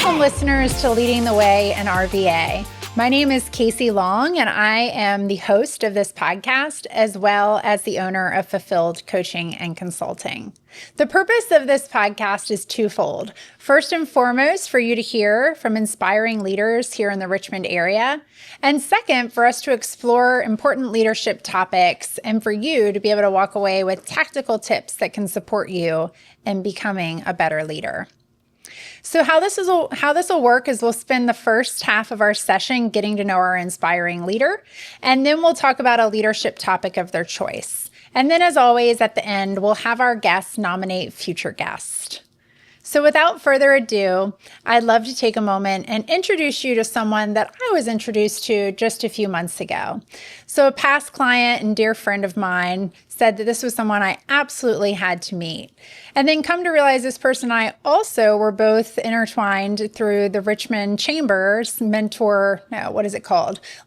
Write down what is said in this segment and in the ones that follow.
Welcome, listeners, to Leading the Way in RVA. My name is Casey Long, and I am the host of this podcast, as well as the owner of Fulfilled Coaching and Consulting. The purpose of this podcast is twofold. First and foremost, for you to hear from inspiring leaders here in the Richmond area. And second, for us to explore important leadership topics and for you to be able to walk away with tactical tips that can support you in becoming a better leader. So how this will work is we'll spend the first half of our session getting to know our inspiring leader, and then we'll talk about a leadership topic of their choice. And then, as always, at the end, we'll have our guests nominate future guests. So without further ado, I'd love to take a moment and introduce you to someone that I was introduced to just a few months ago. So a past client and dear friend of mine said that this was someone I absolutely had to meet. And then come to realize this person and I also were both intertwined through the Richmond Chamber's Leadership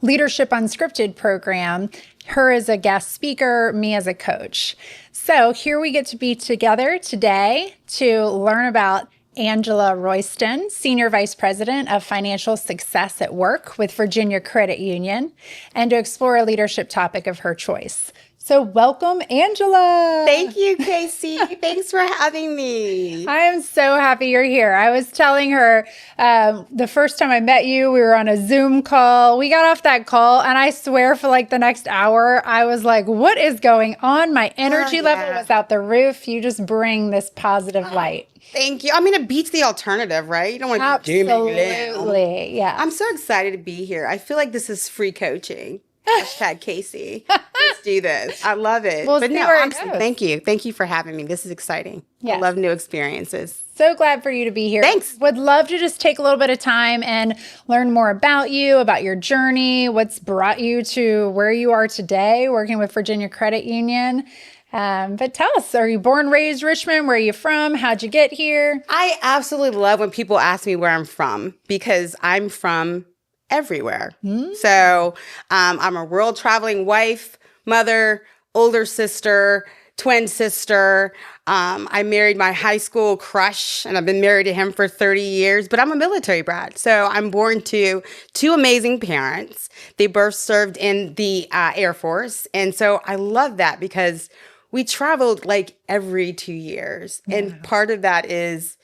Unscripted program. Her as a guest speaker, me as a coach. So here we get to be together today to learn about Angela Roisten, Senior Vice President of Financial Success at Work with Virginia Credit Union, and to explore a leadership topic of her choice. So welcome, Angela. Thank you, Casey. Thanks for having me. I am so happy you're here. I was telling her the first time I met you, we were on a Zoom call. We got off that call, and I swear for like the next hour, I was like, what is going on? My energy level was out the roof. You just bring this positive light. Thank you. I mean, it beats the alternative, right? You don't want to be doom and gloom. Absolutely, yeah. I'm so excited to be here. I feel like this is free coaching. Hashtag Casey. Let's do this. I love it. Thank you. Thank you for having me. This is exciting. Yes. I love new experiences. So glad for you to be here. Thanks. Would love to just take a little bit of time and learn more about you, about your journey, what's brought you to where you are today, working with Virginia Credit Union. But tell us, are you born, raised Richmond? Where are you from? How'd you get here? I absolutely love when people ask me where I'm from because I'm from everywhere. So I'm a world traveling wife, mother, older sister, twin sister. I married my high school crush, and I've been married to him for 30 years, but I'm a military brat. So I'm born to two amazing parents. They both served in the Air Force. And so I love that because we traveled like every 2 years. Yeah. And part of that is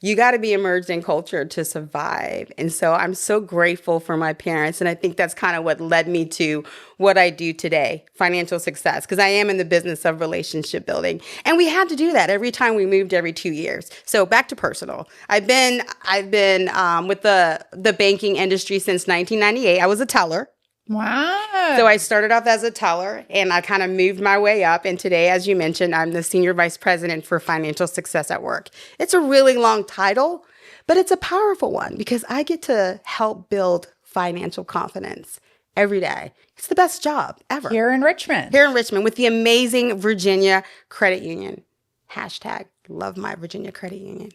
you got to be immersed in culture to survive. And so I'm so grateful for my parents. And I think that's kind of what led me to what I do today, financial success, because I am in the business of relationship building. And we had to do that every time we moved every 2 years. So back to personal. I've been with the banking industry since 1998. I was a teller. Wow. So I started off as a teller and I kind of moved my way up. And today, as you mentioned, I'm the Senior Vice President for Financial Success at Work. It's a really long title, but it's a powerful one because I get to help build financial confidence every day. It's the best job ever. Here in Richmond with the amazing Virginia Credit Union. Hashtag love my Virginia Credit Union.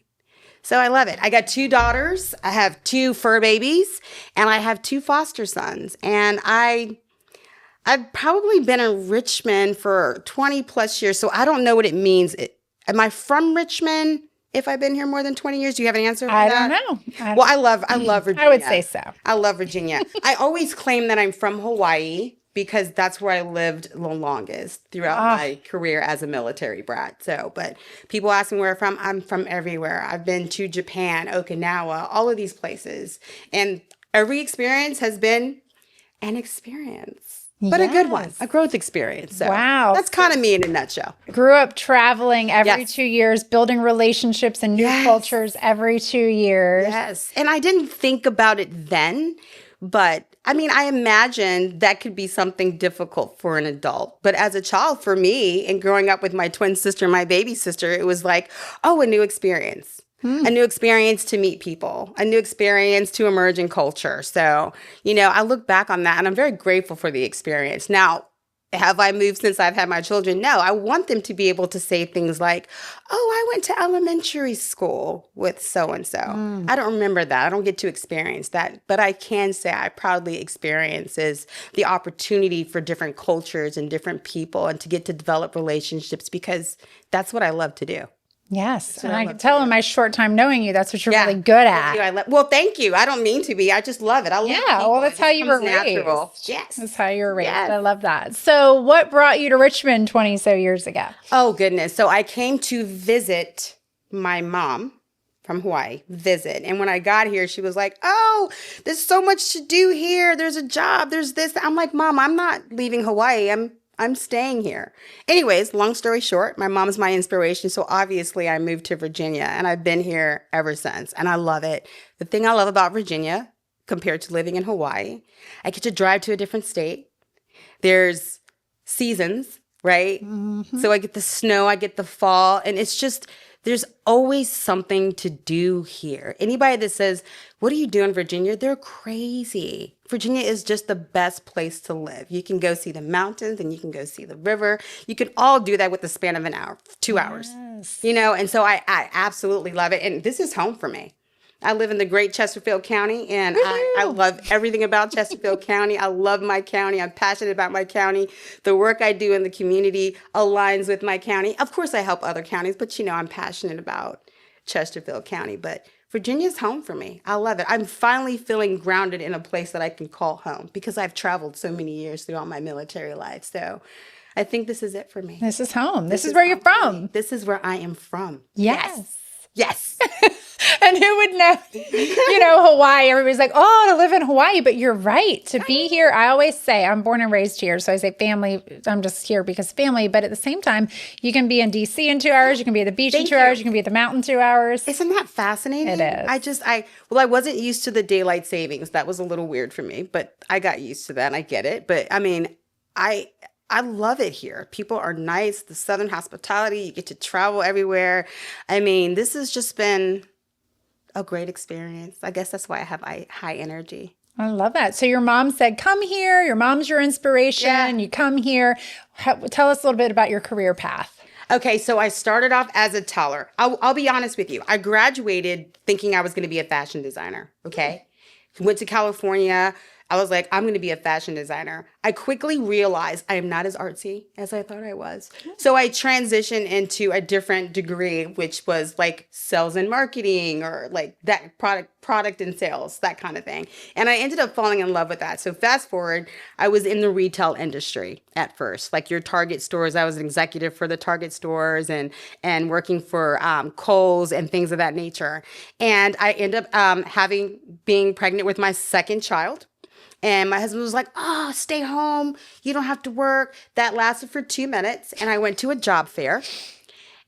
So I love it. I got 2 daughters. I have 2 fur babies, and I have 2 foster sons. And I've probably been in Richmond for 20 plus years, so I don't know what it means. Am I from Richmond if I've been here more than 20 years? Do you have an answer for that? I don't know. Well, I love Virginia. I would say so. I love Virginia. I always claim that I'm from Hawaii because that's where I lived the longest throughout my career as a military brat. So, but people ask me where I'm from everywhere. I've been to Japan, Okinawa, all of these places. And every experience has been an experience, but a good one, a growth experience. So wow. That's kind of me in a nutshell. Grew up traveling every 2 years, building relationships and new cultures every 2 years. Yes. And I didn't think about it then, but I mean, I imagine that could be something difficult for an adult. But as a child, for me, and growing up with my twin sister and my baby sister, it was like, a new experience. A new experience to meet people, a new experience to emerge in culture. So, I look back on that and I'm very grateful for the experience. Now, have I moved since I've had my children? No, I want them to be able to say things like, I went to elementary school with so-and-so. I don't remember that. I don't get to experience that. But I can say I proudly experiences the opportunity for different cultures and different people and to get to develop relationships because that's what I love to do. Yes. And I can tell in my short time knowing you, that's what you're really good at. Well, thank you. I don't mean to be. I just love it. I love people. Well, that's how you were natural. raised. Yes. That's how you were raised. Yes. I love that. So what brought you to Richmond 20 so years ago? Oh, goodness. So I came to visit my mom from Hawaii, visit. And when I got here, she was like, oh, there's so much to do here. There's a job. There's this. I'm like, Mom, I'm not leaving Hawaii. I'm staying here. Anyways, long story short, my mom's my inspiration. So obviously I moved to Virginia and I've been here ever since. And I love it. The thing I love about Virginia compared to living in Hawaii, I get to drive to a different state. There's seasons, right? Mm-hmm. So I get the snow, I get the fall, and it's just, there's always something to do here. Anybody that says, what do you do in Virginia? They're crazy. Virginia is just the best place to live. You can go see the mountains and you can go see the river. You can all do that with the span of an hour, 2 hours, you know? And so I absolutely love it. And this is home for me. I live in the great Chesterfield County, and I love everything about Chesterfield County. I love my county. I'm passionate about my county. The work I do in the community aligns with my county. Of course, I help other counties, but, you know, I'm passionate about Chesterfield County. But Virginia's home for me. I love it. I'm finally feeling grounded in a place that I can call home because I've traveled so many years throughout my military life. So I think this is it for me. This is home. This is where you're from. This is where I am from. Yes. Yes. And who would know, you know, Hawaii, everybody's like, oh, to live in Hawaii, but you're right. To be here, I always say, I'm born and raised here. So I say family, I'm just here because family. But at the same time, you can be in DC in 2 hours. You can be at the beach in 2 hours. You can be at the mountain 2 hours. Isn't that fascinating? It is. I wasn't used to the daylight savings. That was a little weird for me, but I got used to that and I get it. But I mean, I love it here. People are nice. The Southern hospitality, you get to travel everywhere. I mean, this has just been a great experience. I guess that's why I have high energy. I love that. So your mom said, come here. Your mom's your inspiration. Yeah. You come here. Tell us a little bit about your career path. Okay, so I started off as a teller. I'll be honest with you. I graduated thinking I was going to be a fashion designer, okay? Went to California. I was like, I'm going to be a fashion designer. I quickly realized I am not as artsy as I thought I was. So I transitioned into a different degree, which was like sales and marketing or like that product and sales, that kind of thing. And I ended up falling in love with that. So fast forward, I was in the retail industry at first, like your Target stores. I was an executive for the Target stores and working for Kohl's and things of that nature. And I ended up being pregnant with my second child. And my husband was like, oh, stay home. You don't have to work. That lasted for 2 minutes. And I went to a job fair.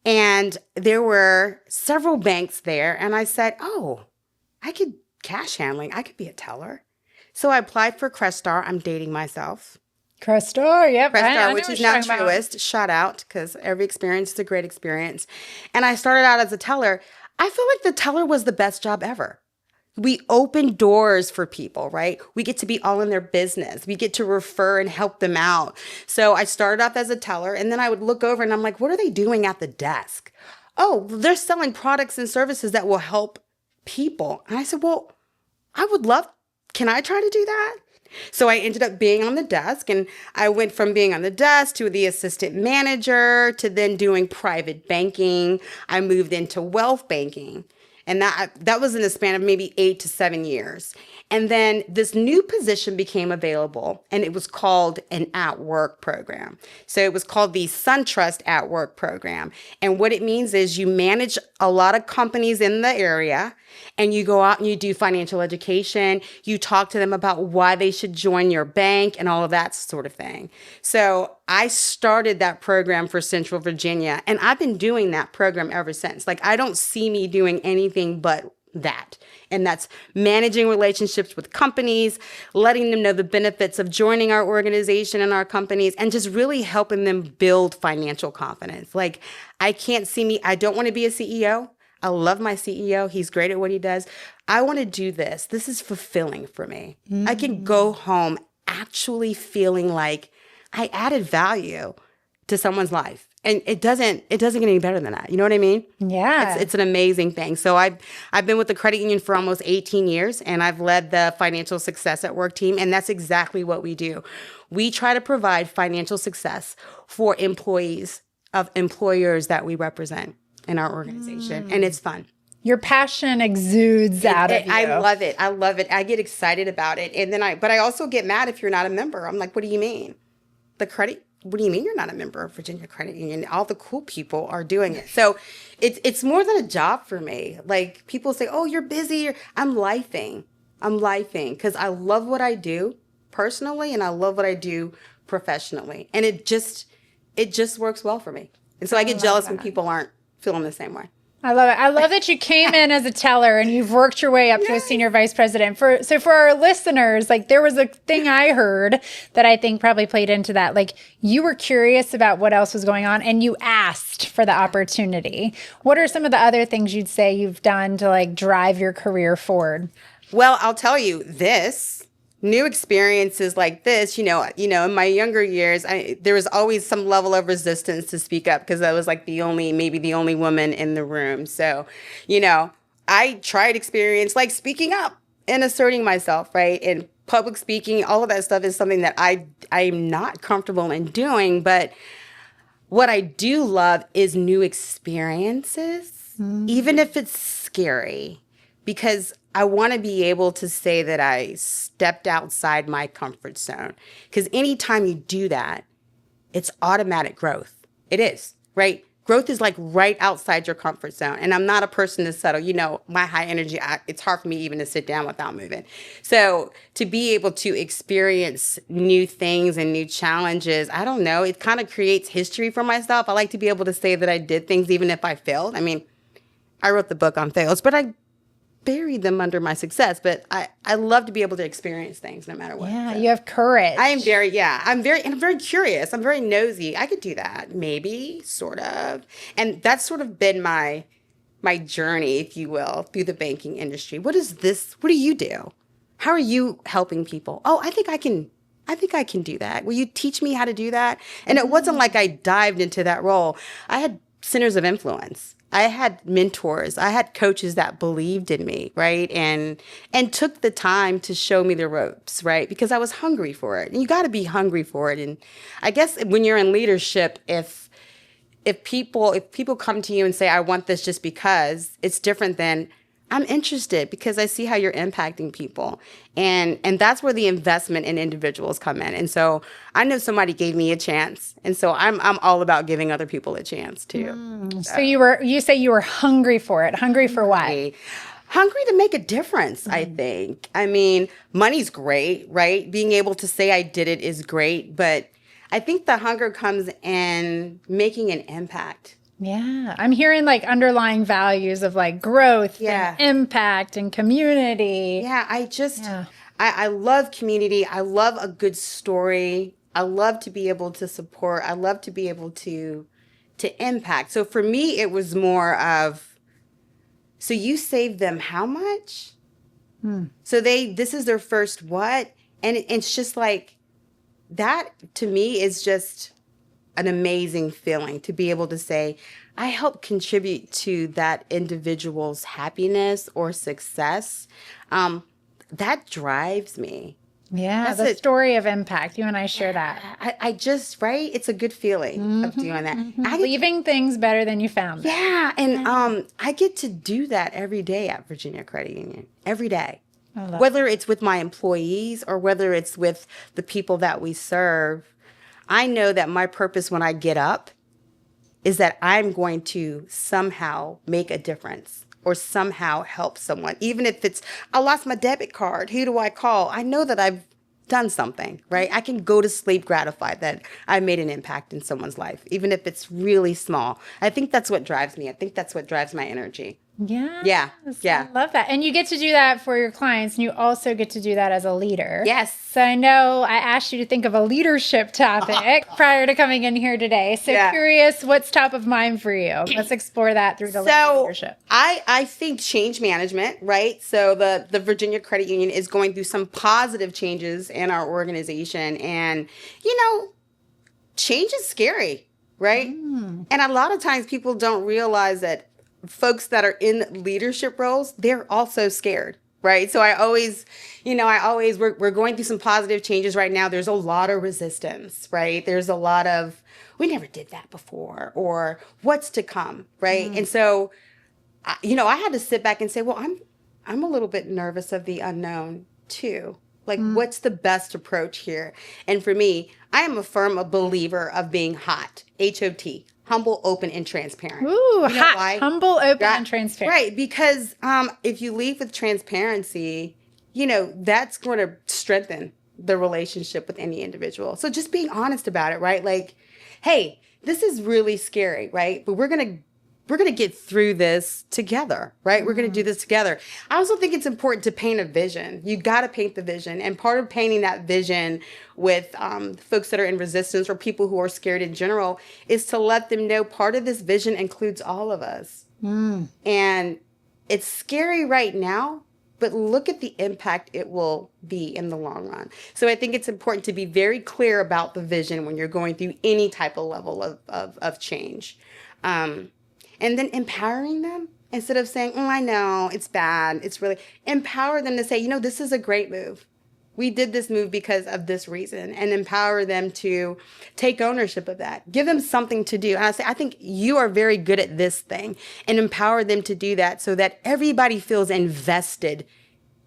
And there were several banks there. And I said, oh, I could cash handling. I could be a teller. So I applied for Crestar. I'm dating myself. Crestar, yep. Crestar, which is now Truist. Shout out, because every experience is a great experience. And I started out as a teller. I feel like the teller was the best job ever. We open doors for people, right? We get to be all in their business. We get to refer and help them out. So I started off as a teller, and then I would look over and I'm like, what are they doing at the desk? Oh, they're selling products and services that will help people. And I said, well, can I try to do that? So I ended up being on the desk, and I went from being on the desk to the assistant manager to then doing private banking. I moved into wealth banking. And that was in the span of maybe 8 to 7 years. And then this new position became available, and it was called an at-work program. So it was called the SunTrust at-work program. And what it means is you manage a lot of companies in the area, and you go out and you do financial education. You talk to them about why they should join your bank and all of that sort of thing. So I started that program for Central Virginia, and I've been doing that program ever since. Like, I don't see me doing anything but that. And that's managing relationships with companies, letting them know the benefits of joining our organization and our companies, and just really helping them build financial confidence. Like, I don't want to be a CEO. I love my CEO. He's great at what he does. I want to do this. This is fulfilling for me. Mm-hmm. I can go home actually feeling like I added value to someone's life. And it doesn't get any better than that. You know what I mean? Yeah. It's an amazing thing. So I've been with the credit union for almost 18 years, and I've led the financial success at work team. And that's exactly what we do. We try to provide financial success for employees of employers that we represent. in our organization, and it's fun. Your passion exudes out of you. I love it. I love it. I get excited about it. And then but I also get mad if you're not a member. I'm like, what do you mean? What do you mean you're not a member of Virginia Credit Union? All the cool people are doing it. So it's more than a job for me. Like, people say, oh, you're busy. I'm lifing because I love what I do personally, and I love what I do professionally. And it just works well for me. And so I get jealous when people aren't feeling the same way. I love it. I love that you came in as a teller and you've worked your way up to a senior vice president. So for our listeners, like, there was a thing I heard that I think probably played into that. Like, you were curious about what else was going on and you asked for the opportunity. What are some of the other things you'd say you've done to, like, drive your career forward? Well, I'll tell you new experiences like this, in my younger years, there was always some level of resistance to speak up because I was like maybe the only woman in the room. So, I tried experience like speaking up and asserting myself, right? And public speaking, all of that stuff is something that I'm not comfortable in doing. But what I do love is new experiences, even if it's scary, because I want to be able to say that I stepped outside my comfort zone. Because anytime you do that, it's automatic growth. It is, right? Growth is like right outside your comfort zone. And I'm not a person to settle. My high energy, it's hard for me even to sit down without moving. So to be able to experience new things and new challenges, I don't know, it kind of creates history for myself. I like to be able to say that I did things even if I failed. I mean, I wrote the book on fails, but I buried them under my success, but I love to be able to experience things no matter what. Yeah, so. You have courage. I'm very curious. I'm very nosy. I could do that, maybe, sort of. And that's sort of been my journey, if you will, through the banking industry. What do you do? How are you helping people? Oh, I think I can do that. Will you teach me how to do that? And it wasn't like I dived into that role. I had centers of influence. I had mentors. I had coaches that believed in me, right? And took the time to show me the ropes, right? Because I was hungry for it. And you got to be hungry for it. And I guess when you're in leadership, if people come to you and say, I want this just because, it's different than, I'm interested because I see how you're impacting people. And that's where the investment in individuals come in. And so I know somebody gave me a chance. And so I'm all about giving other people a chance too. So you say you were hungry for it. Hungry for what? Hungry to make a difference, I think. I mean, money's great, right? Being able to say I did it is great. But I think the hunger comes in making an impact. Yeah. I'm hearing like underlying values of like growth and impact and community. Yeah. I love community. I love a good story. I love to be able to support. I love to be able to impact. So for me, it was more of, so you saved them how much? So this is their first what? And it's just like, that to me is just an amazing feeling to be able to say, I help contribute to that individual's happiness or success. That drives me. Yeah, that's the story of impact. You and I share that. I just, right? It's a good feeling of doing that. Leaving things better than you found them. Yeah, and I get to do that every day at Virginia Credit Union, every day. Whether it's with my employees or whether it's with the people that we serve. I know that my purpose when I get up is that I'm going to somehow make a difference or somehow help someone. Even if it's, I lost my debit card, who do I call? I know that I've done something, right? I can go to sleep gratified that I made an impact in someone's life, even if it's really small. I think that's what drives me. I think that's what drives my energy. Yeah. I love that. And you get to do that for your clients, and you also get to do that as a leader. Yes. So I know I asked you to think of a leadership topic prior to coming in here today. So curious, what's top of mind for you? Let's explore that through the leadership. I think change management, right? So the Virginia Credit Union is going through some positive changes in our organization. And, change is scary, right? And a lot of times people don't realize that folks that are in leadership roles, they're also scared, right? So I always, we're going through some positive changes right now. There's a lot of resistance, right? There's a lot of, we never did that before, or what's to come, right? And so, I had to sit back and say, well, I'm a little bit nervous of the unknown too. Like, what's the best approach here? And for me, I am a firm believer of being hot, H.O.T, humble, open, and transparent. Ooh, hot, why? Humble, open, and transparent. Right, because if you leave with transparency, that's going to strengthen the relationship with any individual. So just being honest about it, right? Like, hey, this is really scary, right? But we're going to get through this together, right? We're going to do this together. I also think it's important to paint a vision. You got to paint the vision. And part of painting that vision with folks that are in resistance or people who are scared in general is to let them know part of this vision includes all of us. And it's scary right now, but look at the impact it will be in the long run. So I think it's important to be very clear about the vision when you're going through any type of level of change. And then empowering them instead of saying, I know it's bad. It's really empower them to say, this is a great move. We did this move because of this reason, and empower them to take ownership of that. Give them something to do. And I say, I think you are very good at this thing, and empower them to do that so that everybody feels invested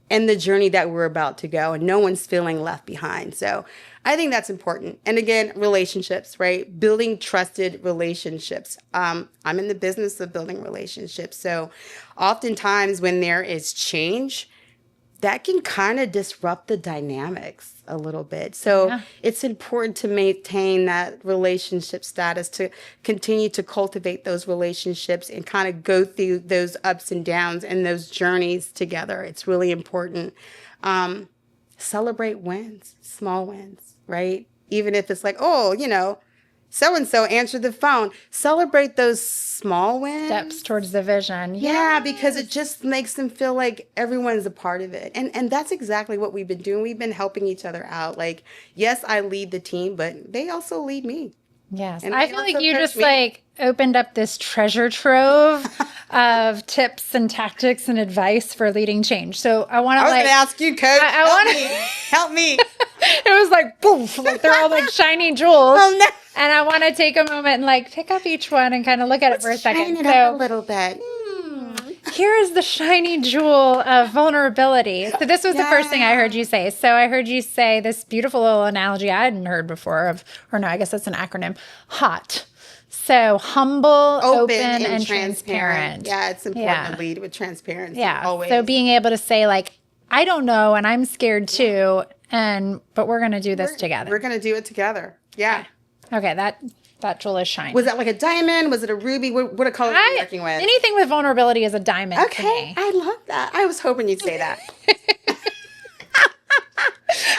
in the journey that we're about to go and no one's feeling left behind. So I think that's important. And again, relationships, right? Building trusted relationships. I'm in the business of building relationships. So oftentimes when there is change, that can kind of disrupt the dynamics a little bit. So it's important to maintain that relationship status, to continue to cultivate those relationships and kind of go through those ups and downs and those journeys together. It's really important. Celebrate wins, small wins, right? Even if it's like, so-and-so answered the phone. Celebrate those small wins. Steps towards the vision. Yeah, because it just makes them feel like everyone's a part of it. And that's exactly what we've been doing. We've been helping each other out. Like, yes, I lead the team, but they also lead me. Yes. And I feel like you just opened up this treasure trove of tips and tactics and advice for leading change. So I want to I was going to ask you, Coach. Help me. It was like, poof, like they're all like shiny jewels. Oh, no. And I want to take a moment and pick up each one and kind of look at it for a second. Shine it up a little bit. Here is the shiny jewel of vulnerability. So this was the first thing I heard you say. So I heard you say this beautiful little analogy I hadn't heard before I guess that's an acronym, HOT. So humble, open and transparent. Yeah, it's important to lead with transparency. Yeah, always. So being able to say I don't know and I'm scared too, but we're going to do this together. We're going to do it together. Yeah. Okay, that jewel is shiny. Was that like a diamond? Was it a ruby? What a color are you working with? Anything with vulnerability is a diamond. Okay, I love that. I was hoping you'd say that.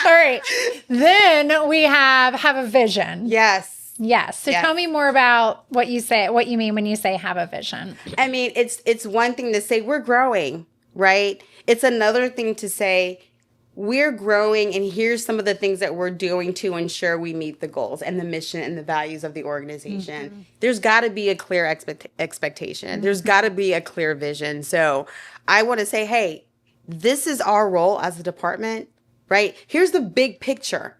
All right. Then we have a vision. Yes. So tell me more about what you mean when you say have a vision. I mean, it's one thing to say we're growing, right? It's another thing to say we're growing, and here's some of the things that we're doing to ensure we meet the goals and the mission and the values of the organization. Mm-hmm. There's got to be a clear expectation. Mm-hmm. There's got to be a clear vision. So I want to say, hey, this is our role as a department, right? Here's the big picture,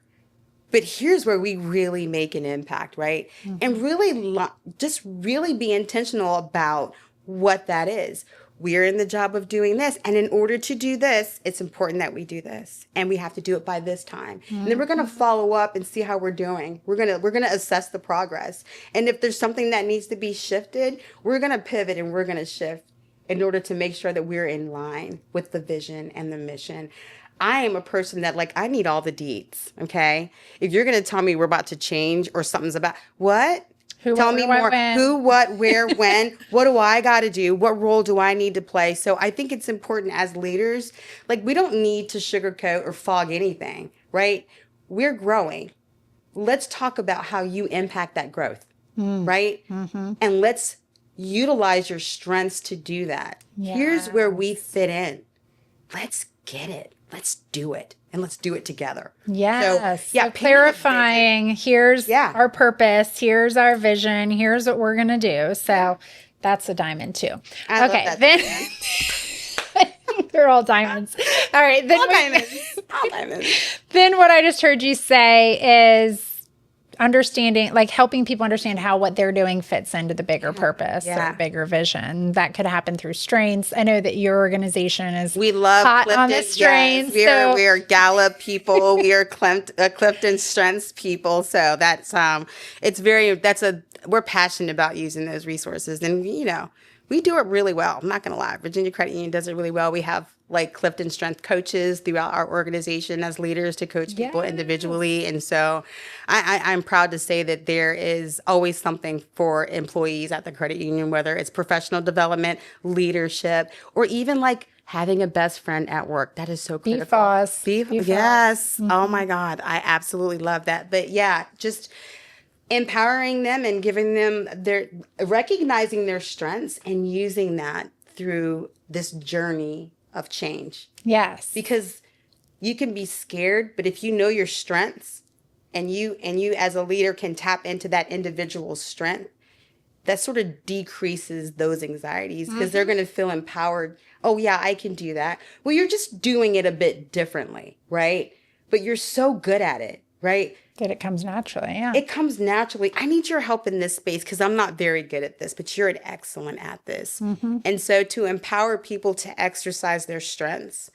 but here's where we really make an impact, right? Mm-hmm. And really just really be intentional about what that is. We're in the job of doing this. And in order to do this, it's important that we do this. And we have to do it by this time. Mm-hmm. And then we're going to follow up and see how we're doing. We're going to assess the progress. And if there's something that needs to be shifted, we're going to pivot and we're going to shift in order to make sure that we're in line with the vision and the mission. I am a person that I need all the deets. Okay. If you're going to tell me we're about to change or something's about what? Tell me more. Who, what, where, when, what do I got to do? What role do I need to play? So I think it's important as leaders, we don't need to sugarcoat or fog anything, right? We're growing. Let's talk about how you impact that growth, right? Mm-hmm. And let's utilize your strengths to do that. Yes. Here's where we fit in. Let's get it. Let's do it. And let's do it together. Yes. So clarifying, here's our purpose, here's our vision, here's what we're going to do. So that's a diamond too. I love that. They're all diamonds. All right. Then All diamonds. All diamonds. Then what I just heard you say is understanding, like helping people understand how what they're doing fits into the bigger purpose or bigger vision. That could happen through strengths. I know that your organization is we love hot Clifton, on the strengths. Yes. We are Gallup people. We are CliftonStrengths people. So that's we're passionate about using those resources, and we do it really well. I'm not going to lie. Virginia Credit Union does it really well. We have like Clifton Strength coaches throughout our organization as leaders to coach people individually. And so I'm proud to say that there is always something for employees at the credit union, whether it's professional development, leadership, or even like having a best friend at work. That is so critical. BFOS. Yes. Mm-hmm. Oh my God. I absolutely love that. But yeah, just empowering them and giving them recognizing their strengths and using that through this journey of change. Yes. Because you can be scared, but if you know your strengths and you as a leader can tap into that individual's strength, that sort of decreases those anxieties because they're going to feel empowered. Oh yeah, I can do that. Well, you're just doing it a bit differently, right? But you're so good at it, right? That it comes naturally, yeah. It comes naturally. I need your help in this space because I'm not very good at this, but you're excellent at this. Mm-hmm. And so to empower people to exercise their strengths,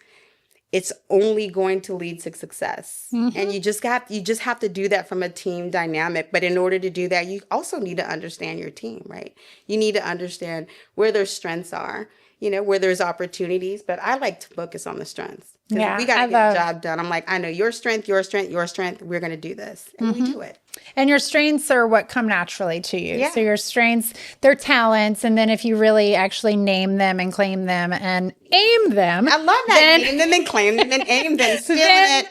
it's only going to lead to success. Mm-hmm. And you just have to do that from a team dynamic. But in order to do that, you also need to understand your team, right? You need to understand where their strengths are, where there's opportunities. But I like to focus on the strengths. Because if we got to get a job done, I'm like, I know your strength, your strength, your strength. We're going to do this. And we do it. And your strengths are what come naturally to you. Yeah. So your strengths, they're talents. And then if you really actually name them and claim them and aim them. I love that. Name them and claim them and aim them. Then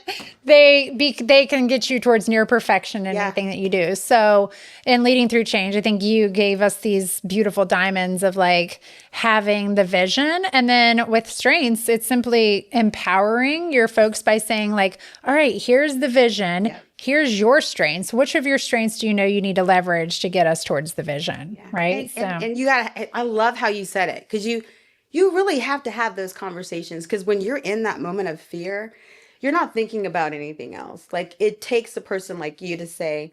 they can get you towards near perfection in anything that you do. So in leading through change, I think you gave us these beautiful diamonds of like having the vision. And then with strengths, it's simply empowering your folks by saying like, all right, here's the vision. Yeah. Here's your strengths. Which of your strengths do you know you need to leverage to get us towards the vision, right? And you gotta, I love how you said it, because you really have to have those conversations, because when you're in that moment of fear, you're not thinking about anything else. Like it takes a person like you to say,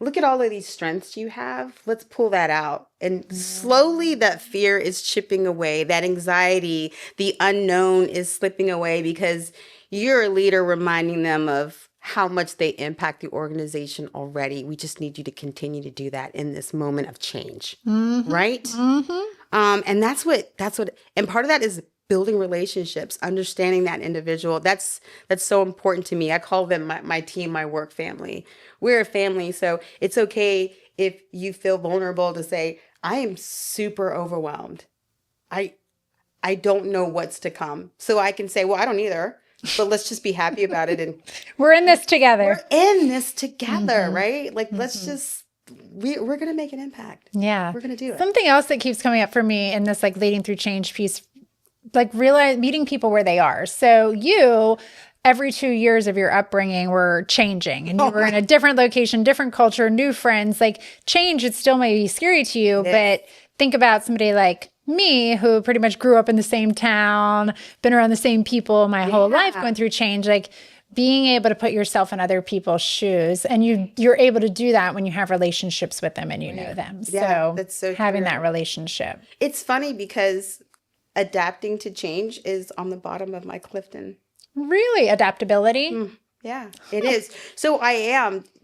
look at all of these strengths you have. Let's pull that out. And slowly that fear is chipping away. That anxiety, the unknown is slipping away because you're a leader reminding them of how much they impact the organization already. We just need you to continue to do that in this moment of change, right? Mm-hmm. And that's what, and part of that is building relationships, understanding that individual. That's so important to me. I call them my team, my work family. We're a family, so it's okay if you feel vulnerable to say, I am super overwhelmed. I don't know what's to come. So I can say, well, I don't either. But let's just be happy about it. And we're in this together. Right? Like, let's just, we're going to make an impact. Yeah. We're going to do it. Something else that keeps coming up for me in this, like, leading through change piece, like, meeting people where they are. So you, every 2 years of your upbringing were changing and you were in a different location, different culture, new friends. Like, change, it still may be scary to you, but think about somebody like me, who pretty much grew up in the same town, been around the same people my whole life, going through change, like being able to put yourself in other people's shoes. And you're able to do that when you have relationships with them and you know them. So that's so having that relationship. It's funny because adapting to change is on the bottom of my Clifton. Really? Adaptability? Yeah, it is. So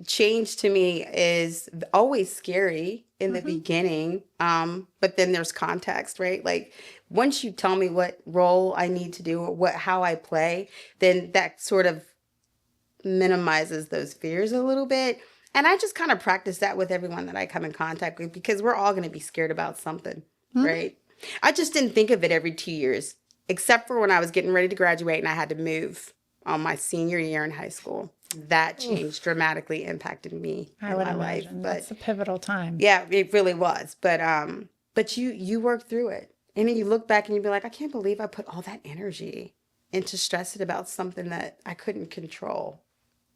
change to me is always scary in the beginning. But then there's context, right? Like once you tell me what role I need to do or how I play, then that sort of minimizes those fears a little bit. And I just kind of practice that with everyone that I come in contact with, because we're all going to be scared about something, right? I just didn't think of it every 2 years, except for when I was getting ready to graduate and I had to move on my senior year in high school. That change dramatically impacted me in my life. But that's a pivotal time. Yeah, it really was. But you work through it. And then you look back and you be like, I can't believe I put all that energy into stressing about something that I couldn't control.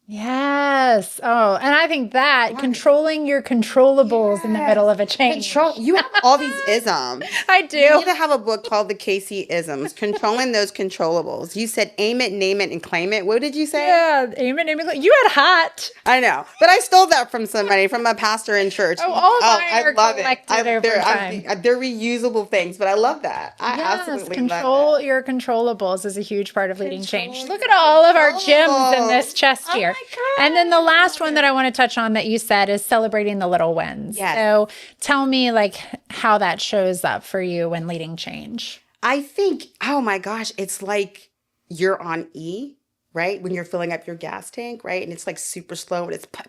Yes. Oh, and I think that controlling your controllables in the middle of a change. You have all these isms. I do. You need to have a book called The Casey Isms, Controlling Those Controllables. You said aim it, name it, and claim it. What did you say? Yeah, aim it, name it. You had hot. I know, but I stole that from somebody, from a pastor in church. Oh, all mine are collected over time. They're reusable things, but I love that. I absolutely control love that. Your controllables is a huge part of leading change. Look at all of our gems in this chest here. My God. And then the last one that I want to touch on that you said is celebrating the little wins. Yes. So tell me like how that shows up for you when leading change. I think, oh my gosh, it's like you're on E, right? When you're filling up your gas tank, right? And it's like super slow and it's put,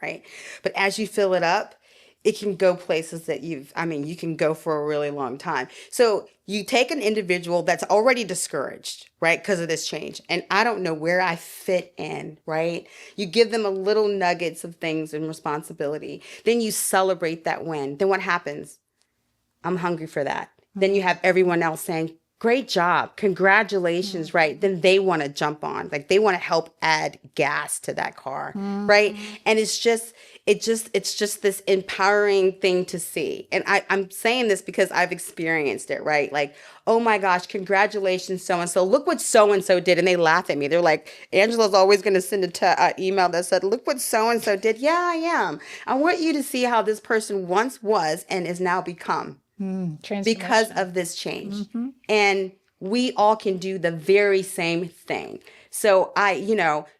right? But as you fill it up, it can go places that you can go for a really long time. So you take an individual that's already discouraged, right? Because of this change. And I don't know where I fit in, right? You give them a little nuggets of things and responsibility. Then you celebrate that win. Then what happens? I'm hungry for that. Then you have everyone else saying, great job, congratulations, right? Then they want to jump on, like they want to help add gas to that car, right? And it's just this empowering thing to see. And I'm saying this because I've experienced it, right? Like, oh my gosh, congratulations, so-and-so. Look what so-and-so did. And they laugh at me. They're like, Angela's always going to send an email that said, look what so-and-so did. Yeah, I am. I want you to see how this person once was and is now become. Because of this change. And we all can do the very same thing. So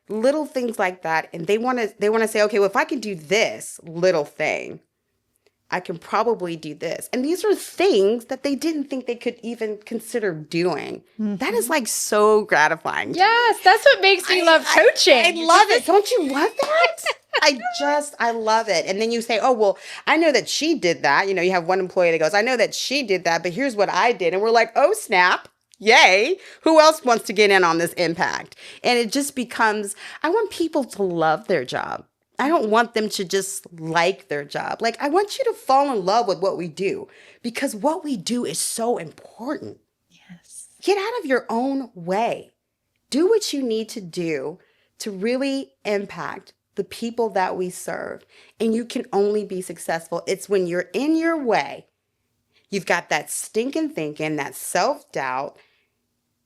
little things like that. And they want to say, okay, well, if I can do this little thing, I can probably do this. And these are things that they didn't think they could even consider doing. That is like so gratifying. Yes, that's what makes me love coaching. I love it. Don't you love that? I love it. And then you say, oh, well, I know that she did that. You have one employee that goes, I know that she did that, but here's what I did. And we're like, oh, snap. Yay. Who else wants to get in on this impact? And it just becomes, I want people to love their job. I don't want them to just like their job. Like, I want you to fall in love with what we do, because what we do is so important. Yes. Get out of your own way. Do what you need to do to really impact the people that we serve. And you can only be successful. It's when you're in your way, you've got that stinking thinking, that self-doubt,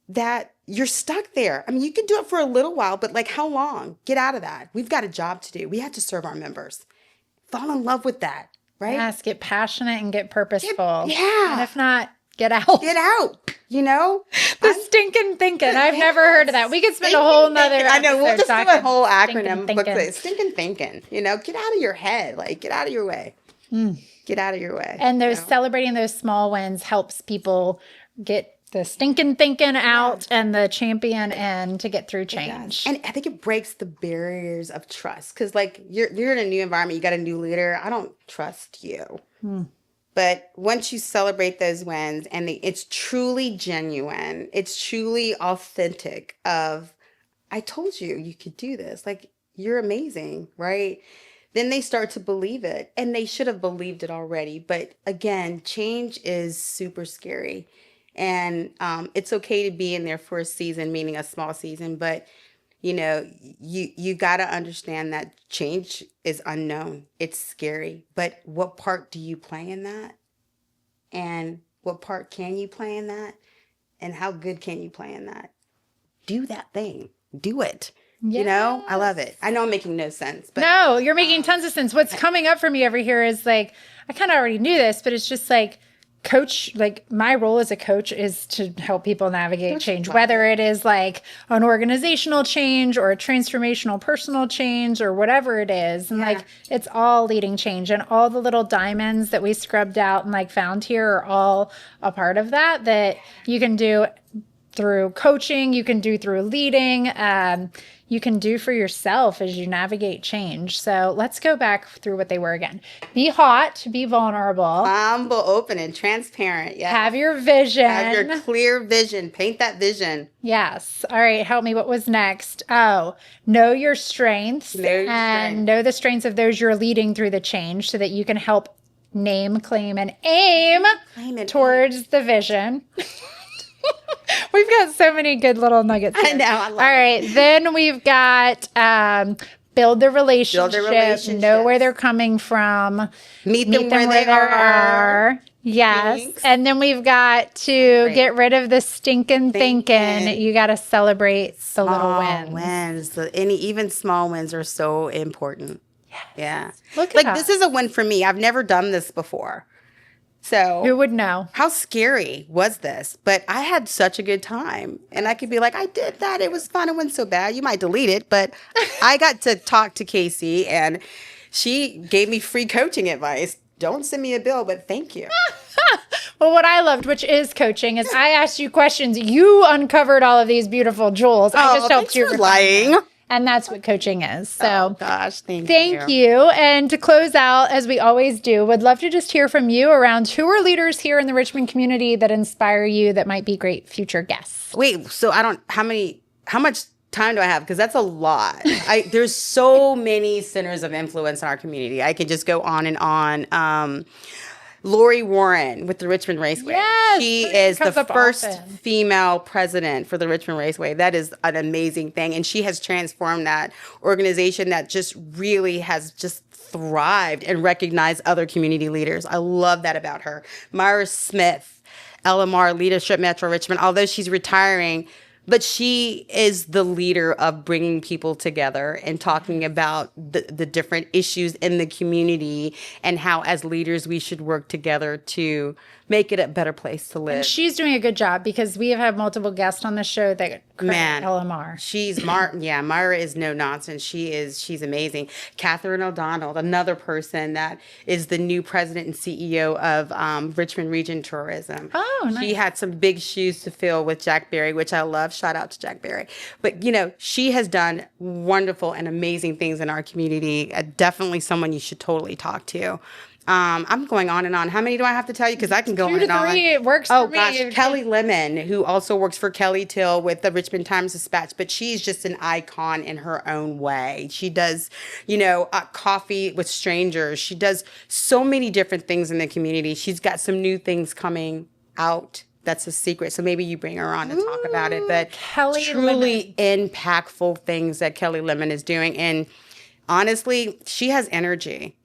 that you're stuck there. I mean, you can do it for a little while, but like how long? Get out of that. We've got a job to do. We have to serve our members. Fall in love with that, right? Yes, get passionate and get purposeful. Yeah. And if not, get out. Get out, The stinking thinking. I've never heard of that. We could spend a whole nother I know, we'll just do a whole acronym. Stinking Stinking thinking. Get out of your head. Like, get out of your way. Get out of your way. And celebrating those small wins helps people get the stinking thinking out and the champion in to get through change. And I think it breaks the barriers of trust. Because like you're in a new environment, you got a new leader. I don't trust you. But once you celebrate those wins and it's truly genuine, it's truly authentic of, I told you you could do this. Like, you're amazing, right? Then they start to believe it. And they should have believed it already. But again, change is super scary. And it's okay to be in there for a season, meaning a small season. But, you got to understand that change is unknown. It's scary. But what part do you play in that? And what part can you play in that? And how good can you play in that? Do that thing. Do it. Yes. I love it. I know I'm making no sense. But no, you're making tons of sense. What's coming up for me over here is like, I kind of already knew this, but it's just like, coach, like my role as a coach is to help people navigate change, whether it is like an organizational change or a transformational personal change or whatever it is. And like, it's all leading change, and all the little diamonds that we scrubbed out and like found here are all a part of that you can do through coaching, you can do through leading, you can do for yourself as you navigate change. So let's go back through what they were again. Be hot, be vulnerable. Humble, open, and transparent. Yeah. Have your vision. Have your clear vision. Paint that vision. Yes. All right. Help me. What was next? Oh, know your strengths. Know the strengths of those you're leading through the change so that you can help name, claim, and aim towards the vision. We've got so many good little nuggets here. I know. I love All right. Then we've got build the relationship, know where they're coming from, meet them where they are. Yes. Thanks. And then we've got to get rid of the stinking thinking. You got to celebrate the little wins. Even small wins are so important. Yes. Yeah. Look at this is a win for me. I've never done this before. So who would know? How scary was this? But I had such a good time. And I could be like, I did that. It was fun. It wasn't so bad. You might delete it. But I got to talk to Casey, and she gave me free coaching advice. Don't send me a bill, but thank you. Well, what I loved, which is coaching, is I asked you questions. You uncovered all of these beautiful jewels. I just helped you. Lying. And that's what coaching is. So, gosh, thank you. And to close out, as we always do, would love to just hear from you around who are leaders here in the Richmond community that inspire you that might be great future guests. Wait, so how much time do I have? Because that's a lot. There's so many centers of influence in our community. I could just go on and on. Lori Warren with the Richmond Raceway. Yes, she is the first often. female president for the Richmond Raceway. That is an amazing thing. And she has transformed that organization that just really has just thrived and recognized other community leaders. I love that about her. Myra Smith, LMR Leadership Metro Richmond, although she's retiring, but she is the leader of bringing people together and talking about the different issues in the community and how as leaders we should work together to make it a better place to live. And she's doing a good job because we have had multiple guests on the show that credit LMR. Myra is no nonsense. She's amazing. Catherine O'Donnell, another person that is the new president and CEO of Richmond Region Tourism. Oh, nice. She had some big shoes to fill with Jack Berry, which I love. Shout out to Jack Berry. But, she has done wonderful and amazing things in our community. Definitely someone you should totally talk to. I'm going on and on. How many do I have to tell you? Because I can go on and on. 2 to 3, it works for me. Oh, gosh. Kelly Lemon, who also works for Kelly Till with the Richmond Times-Dispatch, but she's just an icon in her own way. She does, coffee with strangers. She does so many different things in the community. She's got some new things coming out. That's a secret. So maybe you bring her on to talk about it. But truly impactful things that Kelly Lemon is doing. And honestly, she has energy.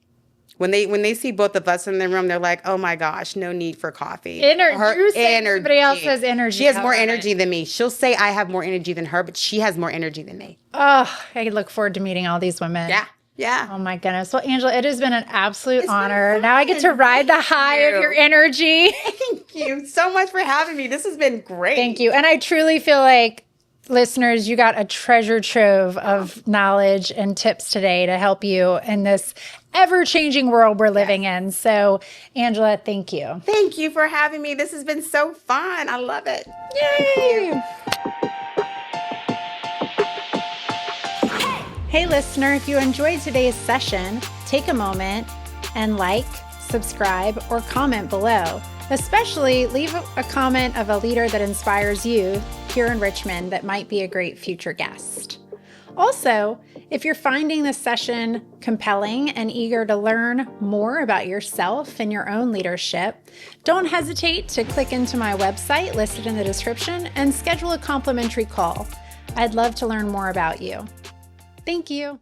When they see both of us in the room, they're like, "Oh my gosh, no need for coffee." You say somebody else has energy. She has more energy than me. She'll say I have more energy than her, but she has more energy than me. Oh, I look forward to meeting all these women. Yeah. Oh my goodness. Well, Angela, it has been an absolute honor. Now I get to ride the high of your energy. Thank you so much for having me. This has been great. Thank you. And I truly feel like, listeners, you got a treasure trove of knowledge and tips today to help you in this ever-changing world we're living in. So, Angela, thank you. Thank you for having me. This has been so fun. I love it. Yay! Hey, listener, if you enjoyed today's session, take a moment and subscribe, or comment below. Especially leave a comment of a leader that inspires you here in Richmond that might be a great future guest. Also, if you're finding this session compelling and eager to learn more about yourself and your own leadership, don't hesitate to click into my website listed in the description and schedule a complimentary call. I'd love to learn more about you. Thank you.